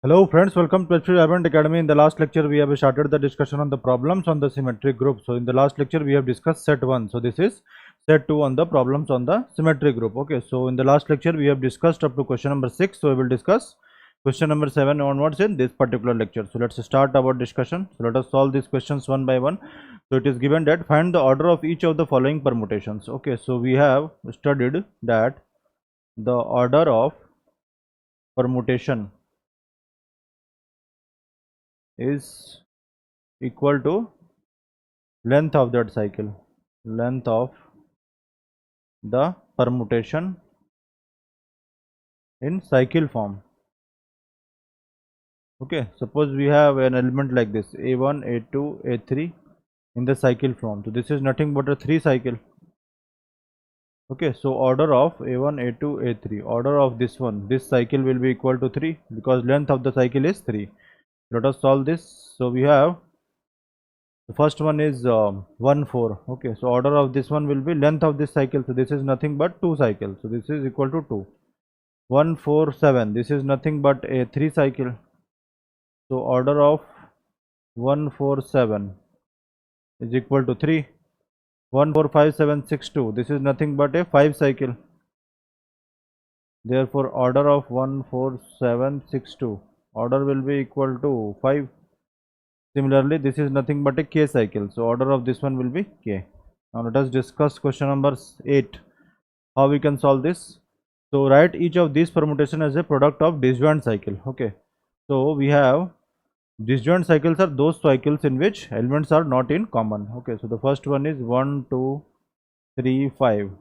Hello friends, welcome to H3 Event Academy. In the last lecture, we have started the discussion on the problems on the symmetric group. So in the last lecture, we have discussed set 1. So this is set 2 on the problems on the symmetric group. Okay, so in the last lecture, we have discussed up to question number 6. So we will discuss question number 7 onwards in this particular lecture. So let's start our discussion. So let us solve these questions one by one. So it is given that find the order of each of the following permutations. Okay, so we have studied that the order of permutation is equal to length of that cycle, length of the permutation in cycle form. Okay, suppose we have an element like this a1 a2 a3 in the cycle form, so this is nothing but a 3 cycle. Okay, so order of a1 a2 a3, order of this one, this cycle will be equal to 3 because length of the cycle is 3. Let us solve this. So we have the first one is 1 4. Okay, so order of this one will be length of this cycle, so this is nothing but 2 cycles, so this is equal to 2. 1 4 7, this is nothing but a 3 cycle, so order of 1 4 7 is equal to 3. 1 4 5 7 6 2, this is nothing but a 5 cycle, therefore order of 1 4 7 6 2, order will be equal to 5. Similarly, this is nothing but a k cycle, so order of this one will be k. Now let us discuss question number 8, how we can solve this. So write each of these permutation as a product of disjoint cycle. Okay, so we have disjoint cycles are those cycles in which elements are not in common. Okay, so the first one is 1 2 3 5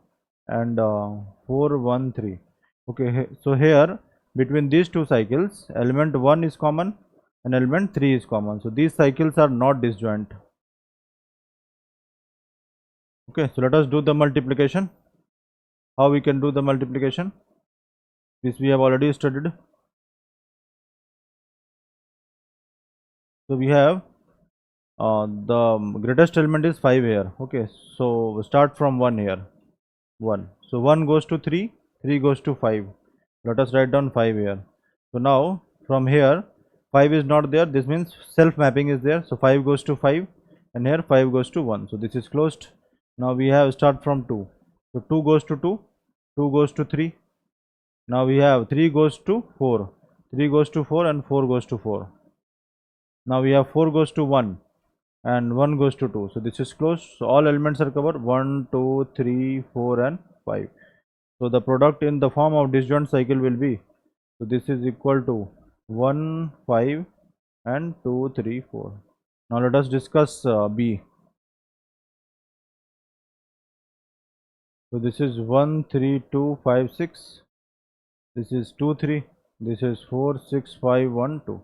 and 4 1 3. Okay, so here between these two cycles, element 1 is common and element 3 is common, so these cycles are not disjoint. Okay, so let us do the multiplication. How we can do the multiplication? This we have already studied. So we have the greatest element is 5 here. Okay, so we start from 1 here, 1, so 1 goes to 3, 3 goes to 5. Let us write down 5 here. So now from here 5 is not there, this means self mapping is there, so 5 goes to 5 and here 5 goes to 1, so this is closed. Now we have start from 2, so 2 goes to 2, 2 goes to 3. Now we have 3 goes to 4, 3 goes to 4 and 4 goes to 4. Now we have 4 goes to 1 and 1 goes to 2, so this is closed. So all elements are covered, 1 2 3 4 and 5. So the product in the form of disjoint cycle will be, so this is equal to 1 5 and 2 3 4. Now let us discuss B. So this is 1 3 2 5 6, this is 2 3, this is 4 6 5 1 2.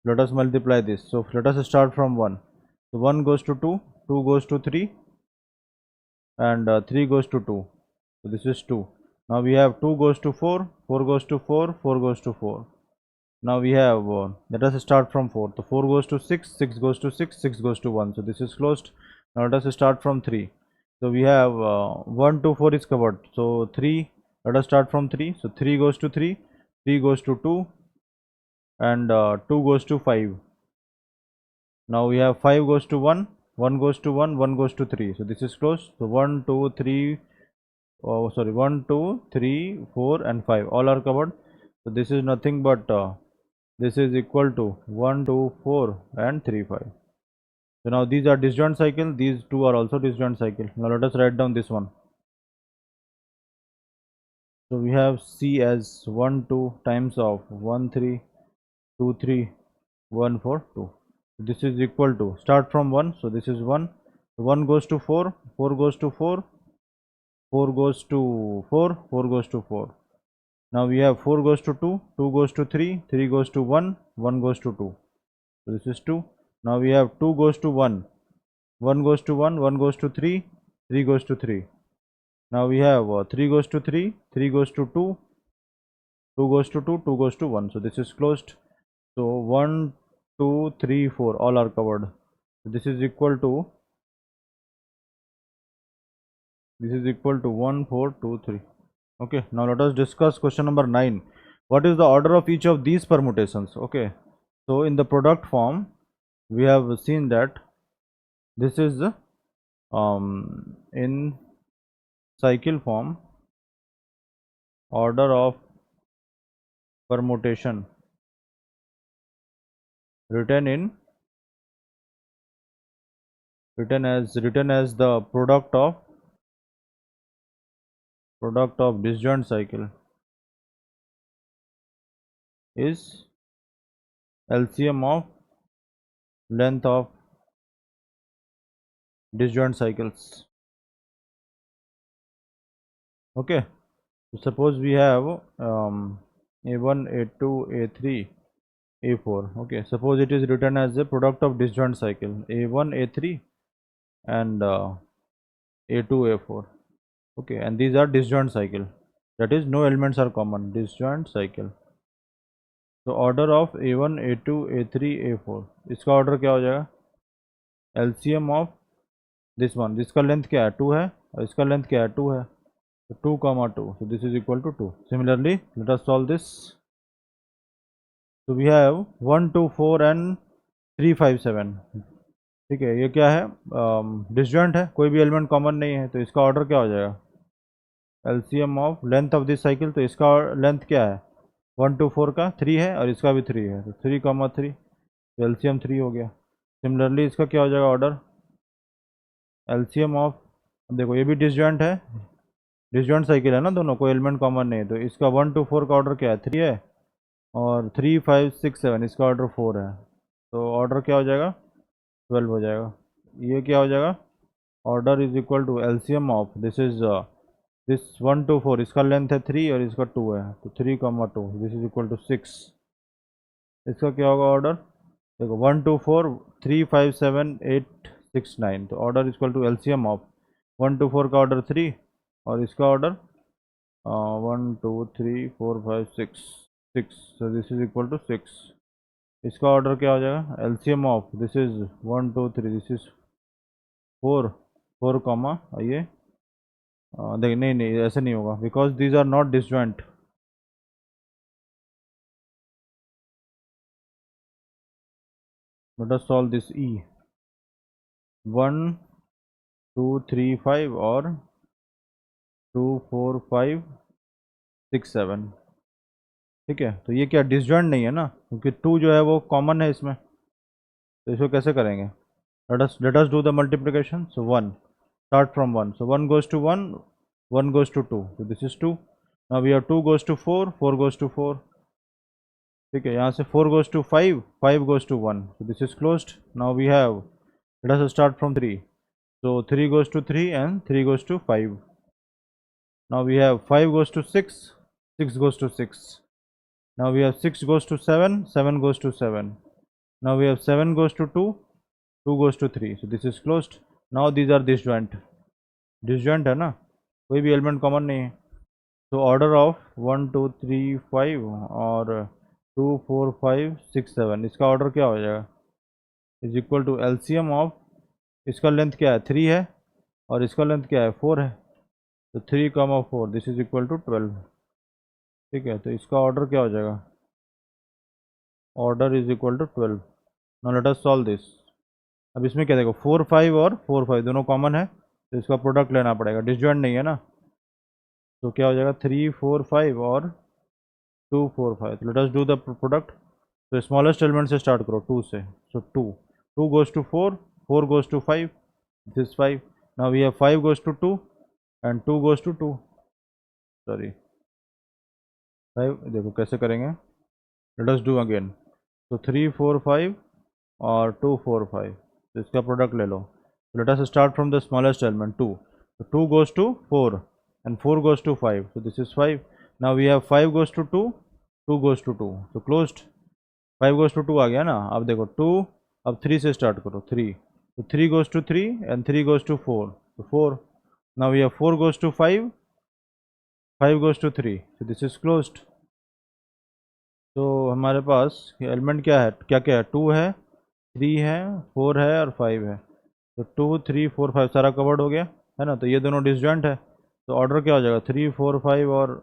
Let us multiply this. So let us start from 1. So 1 goes to 2, 2 goes to 3 and 3 goes to 2. So this is 2. Now we have 2 goes to 4, 4 goes to 4, 4 goes to 4. Now we have, let us start from 4. So 4 goes to 6, 6 goes to 6, 6 goes to 1. So this is closed. Now let us start from 3. So we have 1 to 4 is covered. So 3, let us start from 3. So 3 goes to 3, 3 goes to 2 and 2 goes to 5. Now we have 5 goes to 1, 1 goes to 1, 1 goes to 3. So this is closed. So 1 2 3, oh sorry, 1 2 3 4 and 5 all are covered. So this is nothing but this is equal to 1 2 4 and 3 5. So now these are disjoint cycle, these two are also disjoint cycle. Now let us write down this one. So we have C as 1 2 times of 1 3 2 3 1 4 2. This is equal to, start from 1, so this is 1, 1 goes to 4, 4 goes to 4, 4 goes to 4, 4 goes to 4. Now we have 4 goes to 2, 2 goes to 3, 3 goes to 1, 1 goes to 2. So this is 2. Now we have 2 goes to 1, 1 goes to 1, 1 goes to 3, 3 goes to 3. Now we have 3 goes to 3, 3 goes to 2, 2 goes to 2, 2 goes to 1. So this is closed. So 1 2 3 4 all are covered. So this is equal to 1 4 2 3. Okay, now let us discuss question number 9. what is the order of each of these permutations? Okay, so in the product form we have seen that this is in cycle form, order of permutation written as the product of disjoint cycle is LCM of length of disjoint cycles. Okay, so suppose we have a1, a2, a3, a4. Okay, suppose it is written as a product of disjoint cycle a1, a3 and a2, a4. Okay, and these are disjoint cycle, that is no elements are common, disjoint cycle. तो order of a1, a2, a3, a4, इसका order क्या हो जाएगा? LCM of this one, जिसका length क्या है 2 है और इसका लेंथ क्या है 2 है, तो 2, 2, so this is equal to 2. Similarly, let us solve this. So we have 1, 2, 4 and 3, 5, 7. ठीक है, ये क्या है? डिसजॉइंट है, कोई भी एलिमेंट कॉमन नहीं है, तो इसका ऑर्डर क्या हो जाएगा? LCM of length of this cycle, तो इसका लेंथ क्या है? 1, 2, 4 का 3 है और इसका भी 3 है, तो 3, 3, तो एलसीएम 3 हो गया. सिमिलरली इसका क्या हो जाएगा ऑर्डर? एलसीएम ऑफ, देखो ये भी डिसजॉइंट है, डिसजॉइंट साइकिल है ना दोनों, कोई एलिमेंट कॉमन नहीं है, तो इसका 1, 2, 4 का ऑर्डर क्या है? 3 है और 3, 5, 6, 7 इसका ऑर्डर 4 है, तो ऑर्डर क्या हो जाएगा? 12 हो जाएगा. ये क्या हो जाएगा? Order is equal to LCM of this 1, 2, 4, इसका लेंथ है 3 और इसका 2 है, तो 3, 2, दिस इज इक्वल टू 6. इसका क्या होगा ऑर्डर? देखो 1, 2, 4, 3, 5, 7, 8, 6, 9, तो order is equal to LCM of 1, 2, 4 का ऑर्डर 3 और इसका order 1, 2, 3, 4, 5, 6, 6, so this is equal to 6. इसका ऑर्डर क्या हो जाएगा? LCM of this is 1, 2, 3, this is 4, 4 comma ये देख, नहीं ऐसे नहीं होगा, because these are not disjoint. Let us solve this e. 1, 2, 3, 5 और 2, 4, 5, 6, 7. ठीक है, तो ये क्या डिसजॉइंट नहीं है ना, क्योंकि 2 जो है वो कॉमन है इसमें, तो इसको कैसे करेंगे? let us do the multiplication. So 1, start from 1, so 1 goes to 1, 1 goes to 2, so this is 2. Now we have 2 goes to 4, 4 goes to 4. ठीक है, यहाँ से 4 goes to 5, 5 goes to 1, so this is closed. Now we have, let us start from 3, so 3 goes to 3 and 3 goes to 5. Now we have 5 goes to 6, 6 goes to 6. Now we have 6 goes to 7, 7 goes to 7. Now we have 7 goes to 2, 2 goes to 3, so this is closed. Now these are disjoint, disjoint है ना, कोई भी element common नहीं है, तो order of 1, 2, 3, 5 और 2, 4, 5, 6, 7, इसका order क्या हो जाएगा? Is equal to LCM of, इसका लेंथ क्या है 3 है और इसका लेंथ क्या है 4 है, तो 3, 4, दिस इज इक्वल टू 12. ठीक है, तो इसका ऑर्डर क्या हो जाएगा? Order is equal to 12. Now let us solve this. अब इसमें क्या देखो 4, 5 और 4, 5 दोनों कॉमन है, तो इसका प्रोडक्ट लेना पड़ेगा, डिसजॉइंट नहीं है ना, तो क्या हो जाएगा? 3, 4, 5 और 2, 4, 5. तो let us do the product. तो स्मॉलेस्ट एलिमेंट से स्टार्ट करो 2 से, so 2 goes to 4, 4 goes to 5, this is 5. Now we have 5 goes to 2 and 2 goes to 2, sorry 5. देखो कैसे करेंगे, लेट अस डू अगेन. तो 3, 4, 5 और 2, 4, 5, तो इसका प्रोडक्ट ले लो. Let us start from the smallest element 2, so 2 goes to 4 and 4 goes to 5, so this is 5. Now we have 5 goes to 2, 2 goes to 2, so closed. 5 goes to 2 आ गया ना, अब देखो 2, अब 3 से स्टार्ट करो 3, तो 3 goes to 3 and 3 goes to 4, so 4. Now we have 4 goes to 5, 5 goes to 3, so this is closed. तो हमारे पास एलिमेंट क्या है, क्या क्या है? 2 है, 3 है, 4 है और 5 है, तो 2, 3, 4, 5 सारा कवर्ड हो गया है ना, तो ये दोनों डिसजॉइंट है, तो ऑर्डर क्या हो जाएगा? 3, 4, 5 और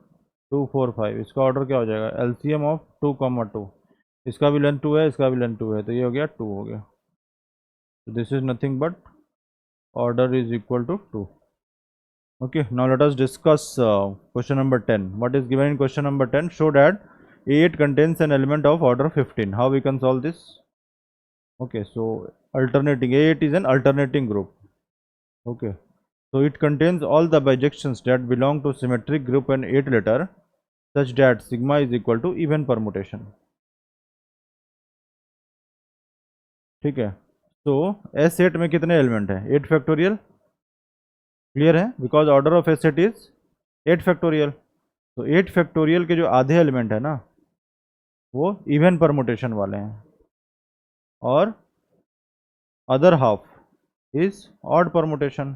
2 4 5, इसका ऑर्डर क्या हो जाएगा, एलसीएम ऑफ 2, 2, इसका भी लेंथ 2 है, इसका भी लेंथ 2 है, तो ये हो गया 2 हो गया। तो this is nothing but order is equal to 2. Okay, now let us discuss question number 10. What is given in question number 10? Show that A8 contains an element of order 15. How we can solve this? Okay, so alternating A8 is an alternating group. Okay, so it contains all the bijections that belong to symmetric group and 8 letter such that sigma is equal to even permutation. ठीक है, तो S8 में कितने element हैं, 8 factorial, clear है, because order of S8 is 8 factorial. तो 8 factorial के जो आधे एलिमेंट है ना वो इवन परमुटेशन वाले हैं और other half is odd permutation.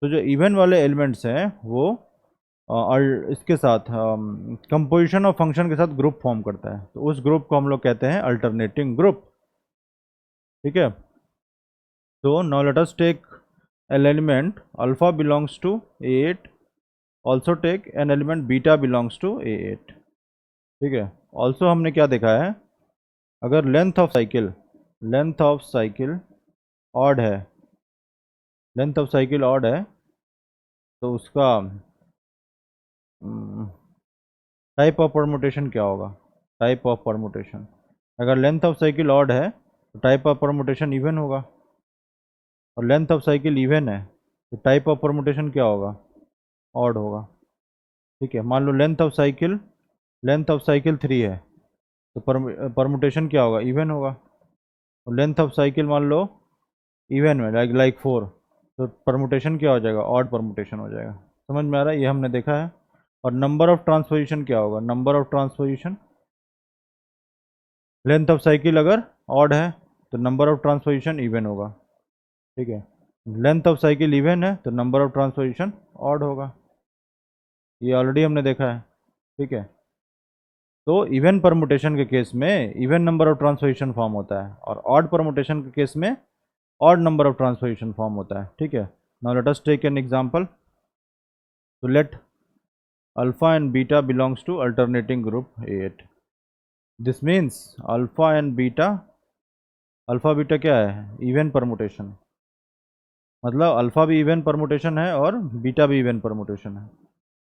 तो जो इवन वाले एलिमेंट्स हैं वो इसके साथ कंपोजिशन ऑफ फंक्शन के साथ ग्रुप फॉर्म करता है, तो उस ग्रुप को हम लोग कहते हैं अल्टरनेटिंग ग्रुप। ठीक है, तो now let us take an element alpha belongs to A8, also take an element beta belongs to A8। ठीक है, ऑल्सो हमने क्या देखा है, अगर लेंथ ऑफ साइकिल ऑड है, लेंथ ऑफ साइकिल ऑड है तो उसका टाइप ऑफ परमुटेशन क्या होगा, टाइप ऑफ परमुटेशन, अगर लेंथ ऑफ साइकिल ऑड है तो टाइप ऑफ परमुटेशन इवन होगा, और लेंथ ऑफ साइकिल इवन है तो टाइप ऑफ परमुटेशन क्या होगा, ऑड होगा। ठीक है, मान लो लेंथ ऑफ साइकिल 3 है तो परमुटेशन क्या होगा, इवन होगा, और लेंथ ऑफ साइकिल मान लो इवन में लाइक 4, तो परमुटेशन क्या हो जाएगा, ऑड परमुटेशन हो जाएगा। समझ में आ रहा है, ये हमने देखा है। और नंबर ऑफ ट्रांसपोजिशन क्या होगा, number of transposition, length of cycle अगर ऑड है तो नंबर ऑफ ट्रांसपोजिशन इवन होगा। ठीक है, लेंथ ऑफ साइकिल इवन है तो नंबर ऑफ ट्रांसपोजिशन ऑड होगा, ये ऑलरेडी हमने देखा है। ठीक है, तो इवन परमुटेशन के केस में even number of transposition form होता है और ऑड परमुटेशन के केस में odd number of transposition form होता है। ठीक है, now let us take an example. तो लेट alpha and beta belongs to alternating group A8. This means alpha beta क्या है, इवन परमुटेशन, मतलब अल्फा भी इवन परमुटेशन है और बीटा भी इवन परमुटेशन है।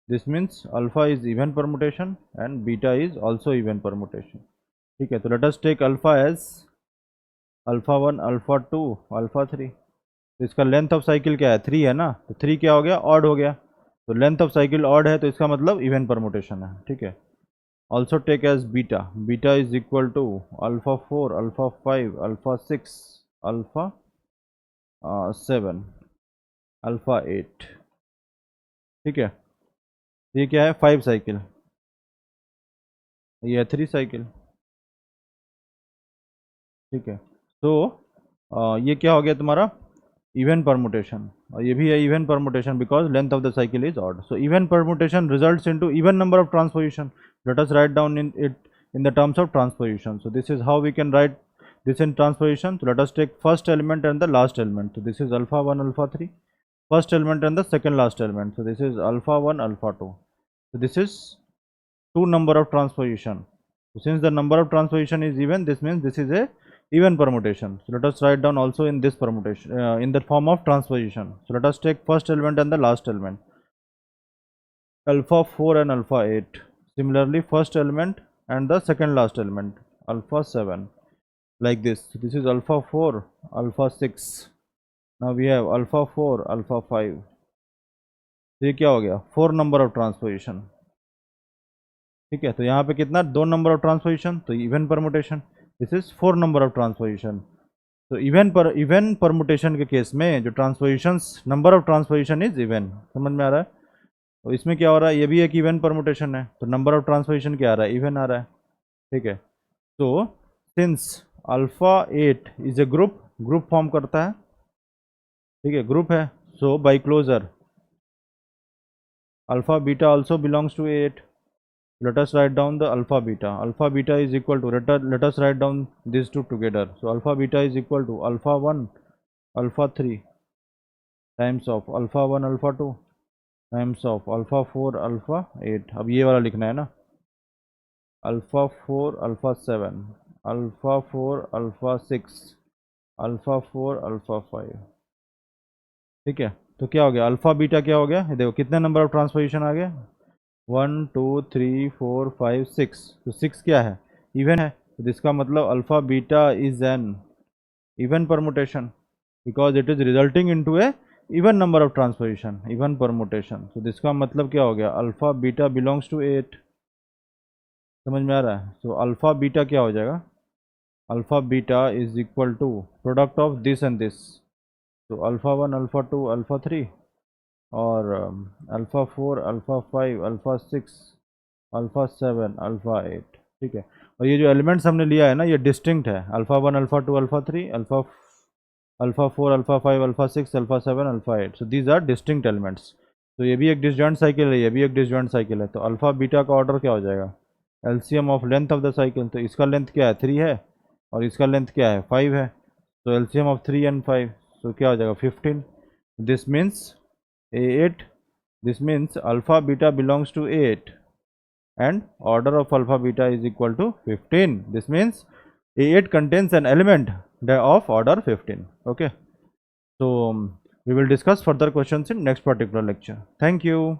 This means alpha is even permutation and beta is also even permutation. ठीक है, तो let us take alpha as alpha 1, alpha 2, alpha 3। तो इसका लेंथ ऑफ साइकिल क्या है, 3 है ना, तो 3 क्या हो गया, ऑड हो गया, तो लेंथ ऑफ साइकिल ऑड है तो इसका मतलब इवन परमुटेशन है। ठीक है, also take as beta, beta is equal to alpha 4, alpha 5, alpha 6, alpha 7, alpha 8। ठीक है, ये क्या है, 5 साइकिल, ये है 3 साइकिल। ठीक है, तो ये क्या हो गया तुम्हारा, इवन परमुटेशन, और ये भी है even permutation because length of the cycle is odd. So even permutation results into even number of transposition. Let us write down in it in the terms of transposition. So this is how we can write this in transposition. So let us take first element and the last element. So this is alpha 1, alpha 3, first element and the second last element. So this is alpha 1, alpha 2. So this is 2 number of transposition. So since the number of transposition is even, this means this is a even permutation. So let us write down also in this permutation in the form of transposition. So let us take first element and the last element, alpha 4 and alpha 8. Similarly first element and the second last element, alpha 7, like this. This is alpha 4, alpha 6. Now we have alpha 4, alpha 5. तो ये क्या हो गया, 4 number of transposition. ठीक है, तो यहाँ पे कितना, 2 नंबर ऑफ ट्रांसपोजिशन, तो even permutation. This is 4 number of transposition. तो इवन परमुटेशन के केस में जो transpositions, number of transposition is even. समझ में आ रहा है, तो इसमें क्या हो रहा है, ये भी एक इवन परमुटेशन है तो नंबर ऑफ ट्रांसपोजिशन क्या आ रहा है, इवन आ रहा है। ठीक है, तो since alpha 8 is a group form करता है, ठीक है, ग्रुप है, so by closure alpha beta also belongs to 8। let us write down the alpha beta is equal to, let us write down these two together. So alpha beta is equal to alpha 1, alpha 3 times of alpha 1, alpha 2, times of alpha 4 alpha 8, अब ये वाला लिखना है ना, alpha 4 alpha 7, alpha 4 alpha 6, alpha 4 alpha 5। ठीक है, तो क्या हो गया, अल्फ़ा बीटा क्या हो गया, ये देखो कितने नंबर ऑफ ट्रांसपोजिशन आ गया, 1 2 3 4 5 6। तो 6 क्या है, इवन है, तो इसका मतलब alpha beta is an even permutation because it is resulting into A even number of transposition, even permutation. तो इसका मतलब क्या हो गया, अल्फ़ा बीटा बिलोंग्स टू 8। समझ में आ रहा है, तो अल्फ़ा बीटा क्या हो जाएगा, alpha beta is equal to product of this and this, तो अल्फ़ा 1 अल्फ़ा 2 अल्फ़ा 3 और alpha 4 alpha 5 alpha 6 alpha 7 alpha 8। ठीक है, और ये जो एलिमेंट्स हमने लिया है ना, ये डिस्टिंक्ट है, alpha 1 alpha 2 alpha 3 alpha 4 alpha 5 alpha 6 alpha 7 alpha 8। So these are distinct elements. तो ये भी एक डिसजॉइंट साइकिल है, ये भी एक डिसजॉइंट साइकिल है, तो अल्फ़ा बीटा का ऑर्डर क्या हो जाएगा, LCM of length of the cycle, तो इसका लेंथ क्या है 3 है और इसका लेंथ क्या है 5 है, तो एलसीएम ऑफ 3 एंड 5, तो क्या हो जाएगा 15। This means A8, this means alpha beta belongs to 8 and order of alpha beta is equal to 15. This means A8 contains an element of order 15. Okay, so we will discuss further questions in next particular lecture. Thank you.